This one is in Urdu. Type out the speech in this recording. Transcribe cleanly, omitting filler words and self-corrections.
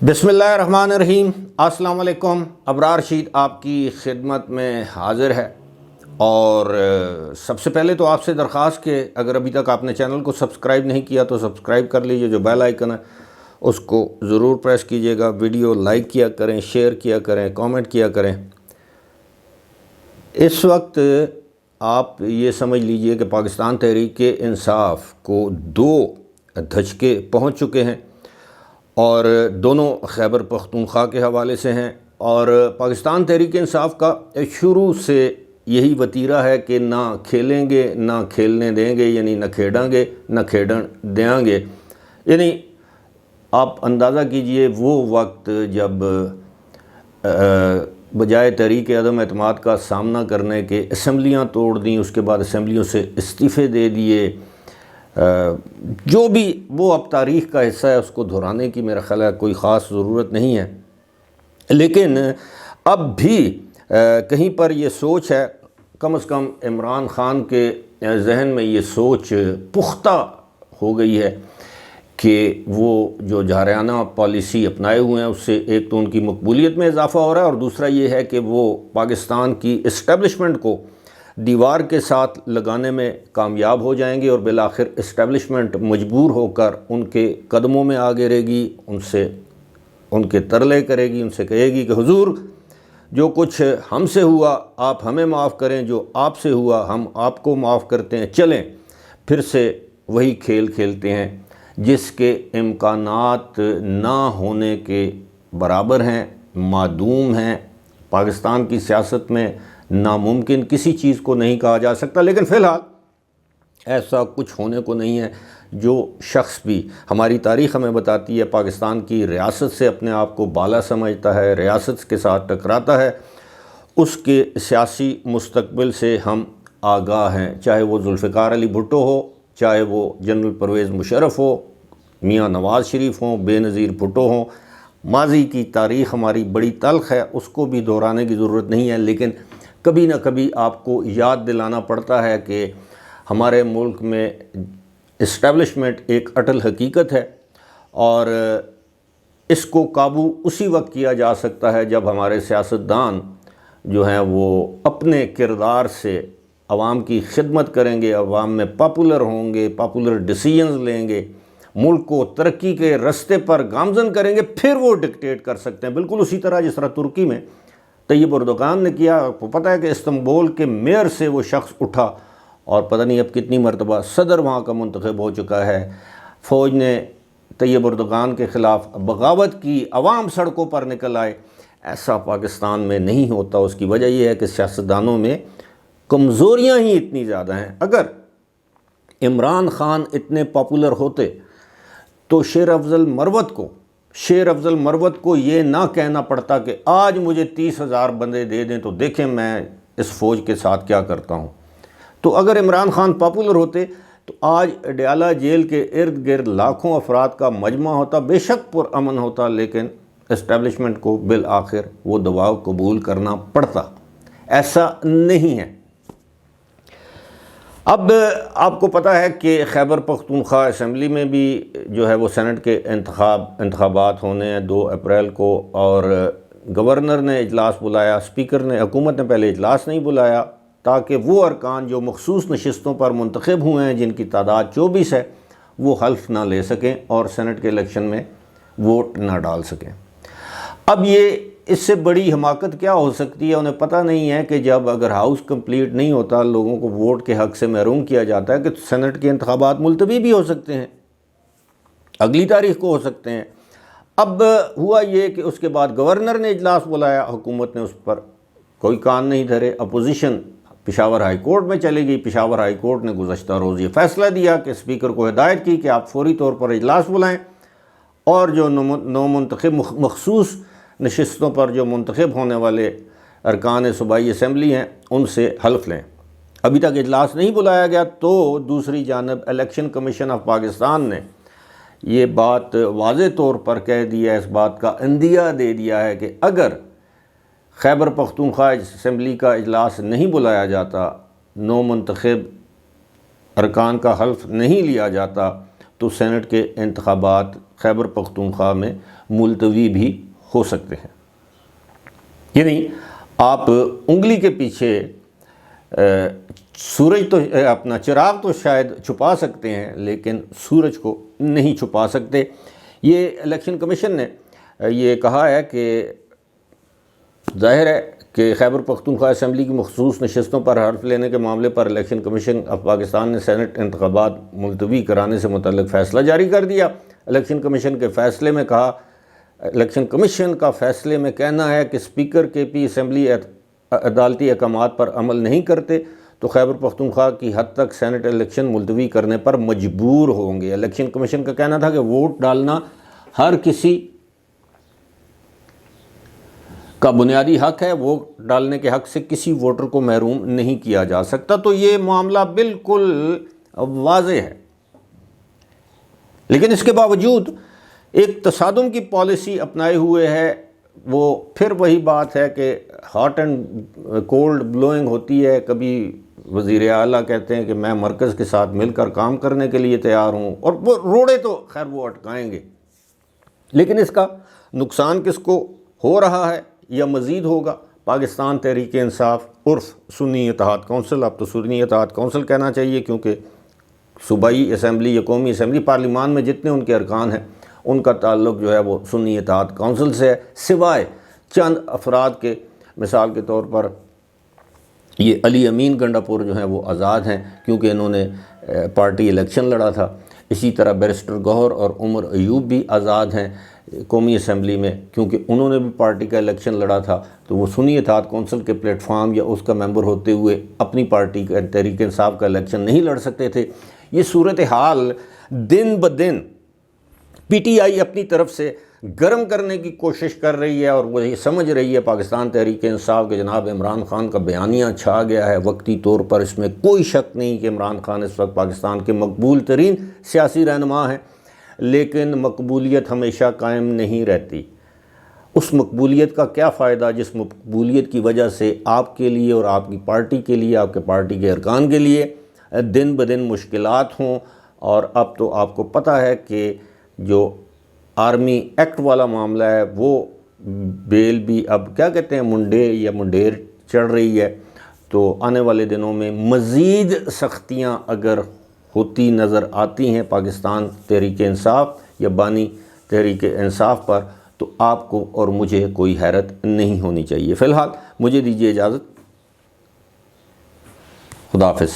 بسم اللہ الرحمن الرحیم۔ السلام علیکم۔ ابرار رشید آپ کی خدمت میں حاضر ہے، اور سب سے پہلے تو آپ سے درخواست کہ اگر ابھی تک آپ نے چینل کو سبسکرائب نہیں کیا تو سبسکرائب کر لیجئے، جو بیل آئیکن ہے اس کو ضرور پریس کیجئے گا، ویڈیو لائک کیا کریں، شیئر کیا کریں، کامنٹ کیا کریں۔ اس وقت آپ یہ سمجھ لیجئے کہ پاکستان تحریک انصاف کو دو دھچکے پہنچ چکے ہیں، اور دونوں خیبر پختونخوا کے حوالے سے ہیں، اور پاکستان تحریک انصاف کا شروع سے یہی وتیرہ ہے کہ نہ کھیلیں گے نہ کھیلنے دیں گے، یعنی نہ کھیڑیں گے نہ کھیڑن دیں گے۔ یعنی آپ اندازہ کیجئے وہ وقت جب بجائے تحریک عدم اعتماد کا سامنا کرنے کے اسمبلیاں توڑ دیں، اس کے بعد اسمبلیوں سے استعفے دے دیے، جو بھی وہ اب تاریخ کا حصہ ہے، اس کو دہرانے کی میرا خیال ہے کوئی خاص ضرورت نہیں ہے۔ لیکن اب بھی کہیں پر یہ سوچ ہے، کم از کم عمران خان کے ذہن میں یہ سوچ پختہ ہو گئی ہے کہ وہ جو جارحانہ پالیسی اپنائے ہوئے ہیں، اس سے ایک تو ان کی مقبولیت میں اضافہ ہو رہا ہے، اور دوسرا یہ ہے کہ وہ پاکستان کی اسٹیبلشمنٹ کو دیوار کے ساتھ لگانے میں کامیاب ہو جائیں گے، اور بالآخر اسٹیبلشمنٹ مجبور ہو کر ان کے قدموں میں آ گرے گی، ان کے ترلے کرے گی، ان سے کہے گی کہ حضور جو کچھ ہم سے ہوا آپ ہمیں معاف کریں، جو آپ سے ہوا ہم آپ کو معاف کرتے ہیں، چلیں پھر سے وہی کھیل کھیلتے ہیں جس کے امکانات نہ ہونے کے برابر ہیں، معدوم ہیں۔ پاکستان کی سیاست میں ناممکن کسی چیز کو نہیں کہا جا سکتا، لیکن فی الحال ایسا کچھ ہونے کو نہیں ہے۔ جو شخص بھی، ہماری تاریخ ہمیں بتاتی ہے، پاکستان کی ریاست سے اپنے آپ کو بالا سمجھتا ہے، ریاست کے ساتھ ٹکراتا ہے، اس کے سیاسی مستقبل سے ہم آگاہ ہیں، چاہے وہ ذوالفقار علی بھٹو ہو، چاہے وہ جنرل پرویز مشرف ہو، میاں نواز شریف ہوں، بے نظیر بھٹو ہوں۔ ماضی کی تاریخ ہماری بڑی تلخ ہے، اس کو بھی دہرانے کی ضرورت نہیں ہے، لیکن کبھی نہ کبھی آپ کو یاد دلانا پڑتا ہے کہ ہمارے ملک میں اسٹیبلشمنٹ ایک اٹل حقیقت ہے، اور اس کو قابو اسی وقت کیا جا سکتا ہے جب ہمارے سیاستدان جو ہیں وہ اپنے کردار سے عوام کی خدمت کریں گے، عوام میں پاپولر ہوں گے، پاپولر ڈیسیژنز لیں گے، ملک کو ترقی کے رستے پر گامزن کریں گے، پھر وہ ڈکٹیٹ کر سکتے ہیں۔ بالکل اسی طرح جس طرح ترکی میں طیب اردوغان نے کیا۔ آپ کو پتہ ہے کہ استنبول کے میئر سے وہ شخص اٹھا، اور پتہ نہیں اب کتنی مرتبہ صدر وہاں کا منتخب ہو چکا ہے۔ فوج نے طیب اردوغان کے خلاف بغاوت کی، عوام سڑکوں پر نکل آئے۔ ایسا پاکستان میں نہیں ہوتا۔ اس کی وجہ یہ ہے کہ سیاستدانوں میں کمزوریاں ہی اتنی زیادہ ہیں۔ اگر عمران خان اتنے پاپولر ہوتے تو شیر افضل مروت کو یہ نہ کہنا پڑتا کہ آج مجھے 30,000 بندے دے دیں تو دیکھیں میں اس فوج کے ساتھ کیا کرتا ہوں۔ تو اگر عمران خان پاپولر ہوتے تو آج اڈیالہ جیل کے ارد گرد لاکھوں افراد کا مجمع ہوتا، بے شک پرامن ہوتا، لیکن اسٹیبلشمنٹ کو بالآخر وہ دباؤ قبول کرنا پڑتا۔ ایسا نہیں ہے۔ اب آپ کو پتہ ہے کہ خیبر پختونخوا اسمبلی میں بھی جو ہے وہ سینٹ کے انتخابات ہونے ہیں 2 اپریل کو، اور گورنر نے اجلاس بلایا، اسپیکر نے، حکومت نے پہلے اجلاس نہیں بلایا تاکہ وہ ارکان جو مخصوص نشستوں پر منتخب ہوئے ہیں، جن کی تعداد 24 ہے، وہ حلف نہ لے سکیں اور سینٹ کے الیکشن میں ووٹ نہ ڈال سکیں۔ اب یہ اس سے بڑی حماقت کیا ہو سکتی ہے؟ انہیں پتہ نہیں ہے کہ جب اگر ہاؤس کمپلیٹ نہیں ہوتا، لوگوں کو ووٹ کے حق سے محروم کیا جاتا ہے، کہ سینٹ کے انتخابات ملتوی بھی ہو سکتے ہیں، اگلی تاریخ کو ہو سکتے ہیں۔ اب ہوا یہ کہ اس کے بعد گورنر نے اجلاس بلایا، حکومت نے اس پر کوئی کان نہیں دھرے، اپوزیشن پشاور ہائی کورٹ میں چلی گئی۔ پشاور ہائی کورٹ نے گزشتہ روز یہ فیصلہ دیا کہ اسپیکر کو ہدایت کی کہ آپ فوری طور پر اجلاس بلائیں، اور جو نومنتخب مخصوص نشستوں پر جو منتخب ہونے والے ارکان صوبائی اسمبلی ہیں، ان سے حلف لیں۔ ابھی تک اجلاس نہیں بلایا گیا، تو دوسری جانب الیکشن کمیشن آف پاکستان نے یہ بات واضح طور پر کہہ دیا ہے، اس بات کا عندیہ دے دیا ہے کہ اگر خیبر پختونخوا اسمبلی کا اجلاس نہیں بلایا جاتا، نو منتخب ارکان کا حلف نہیں لیا جاتا، تو سینٹ کے انتخابات خیبر پختونخوا میں ملتوی بھی ہو سکتے ہیں۔ یعنی آپ انگلی کے پیچھے سورج تو اپنا چراغ تو شاید چھپا سکتے ہیں لیکن سورج کو نہیں چھپا سکتے۔ یہ الیکشن کمیشن نے یہ کہا ہے کہ ظاہر ہے کہ خیبر پختونخوا اسمبلی کی مخصوص نشستوں پر حلف لینے کے معاملے پر الیکشن کمیشن آف پاکستان نے سینٹ انتخابات ملتوی کرانے سے متعلق فیصلہ جاری کر دیا۔ الیکشن کمیشن کے فیصلے میں کہا، الیکشن کمیشن کا فیصلے میں کہنا ہے کہ اسپیکر کے پی اسمبلی عدالتی احکامات پر عمل نہیں کرتے تو خیبر پختونخوا کی حد تک سینٹ الیکشن ملتوی کرنے پر مجبور ہوں گے۔ الیکشن کمیشن کا کہنا تھا کہ ووٹ ڈالنا ہر کسی کا بنیادی حق ہے، ووٹ ڈالنے کے حق سے کسی ووٹر کو محروم نہیں کیا جا سکتا۔ تو یہ معاملہ بالکل واضح ہے، لیکن اس کے باوجود ایک تصادم کی پالیسی اپنائے ہوئے ہے۔ وہ پھر وہی بات ہے کہ ہاٹ اینڈ کولڈ بلوئنگ ہوتی ہے۔ کبھی وزیر اعلیٰ کہتے ہیں کہ میں مرکز کے ساتھ مل کر کام کرنے کے لیے تیار ہوں، اور وہ روڑے تو خیر وہ اٹکائیں گے، لیکن اس کا نقصان کس کو ہو رہا ہے یا مزید ہوگا؟ پاکستان تحریک انصاف عرف سنی اتحاد کونسل، اب تو سنی اتحاد کونسل کہنا چاہیے کیونکہ صوبائی اسمبلی یا قومی اسمبلی پارلیمان میں جتنے ان کے ارکان ہیں ان کا تعلق جو ہے وہ سنی اتحاد کونسل سے ہے، سوائے چند افراد کے۔ مثال کے طور پر یہ علی امین گنڈا پور جو ہیں وہ آزاد ہیں کیونکہ انہوں نے پارٹی الیکشن لڑا تھا۔ اسی طرح بیرسٹر گوہر اور عمر ایوب بھی آزاد ہیں قومی اسمبلی میں کیونکہ انہوں نے بھی پارٹی کا الیکشن لڑا تھا، تو وہ سنی اتحاد کونسل کے پلیٹ فارم یا اس کا ممبر ہوتے ہوئے اپنی پارٹی کا تحریک انصاف کا الیکشن نہیں لڑ سکتے تھے۔ یہ صورتحال دن بدن پی ٹی آئی اپنی طرف سے گرم کرنے کی کوشش کر رہی ہے، اور وہ یہ سمجھ رہی ہے پاکستان تحریک انصاف کے جناب عمران خان کا بیانیہ چھا گیا ہے وقتی طور پر۔ اس میں کوئی شک نہیں کہ عمران خان اس وقت پاکستان کے مقبول ترین سیاسی رہنما ہیں، لیکن مقبولیت ہمیشہ قائم نہیں رہتی۔ اس مقبولیت کا کیا فائدہ جس مقبولیت کی وجہ سے آپ کے لیے اور آپ کی پارٹی کے لیے، آپ کے پارٹی کے ارکان کے لیے دن بدن مشکلات ہوں۔ اور اب تو آپ کو پتہ ہے کہ جو آرمی ایکٹ والا معاملہ ہے وہ بیل بھی اب کیا کہتے ہیں منڈیر چڑھ رہی ہے، تو آنے والے دنوں میں مزید سختیاں اگر ہوتی نظر آتی ہیں پاکستان تحریک انصاف یا بانی تحریک انصاف پر، تو آپ کو اور مجھے کوئی حیرت نہیں ہونی چاہیے۔ فی الحال مجھے دیجیے اجازت، خدا حافظ۔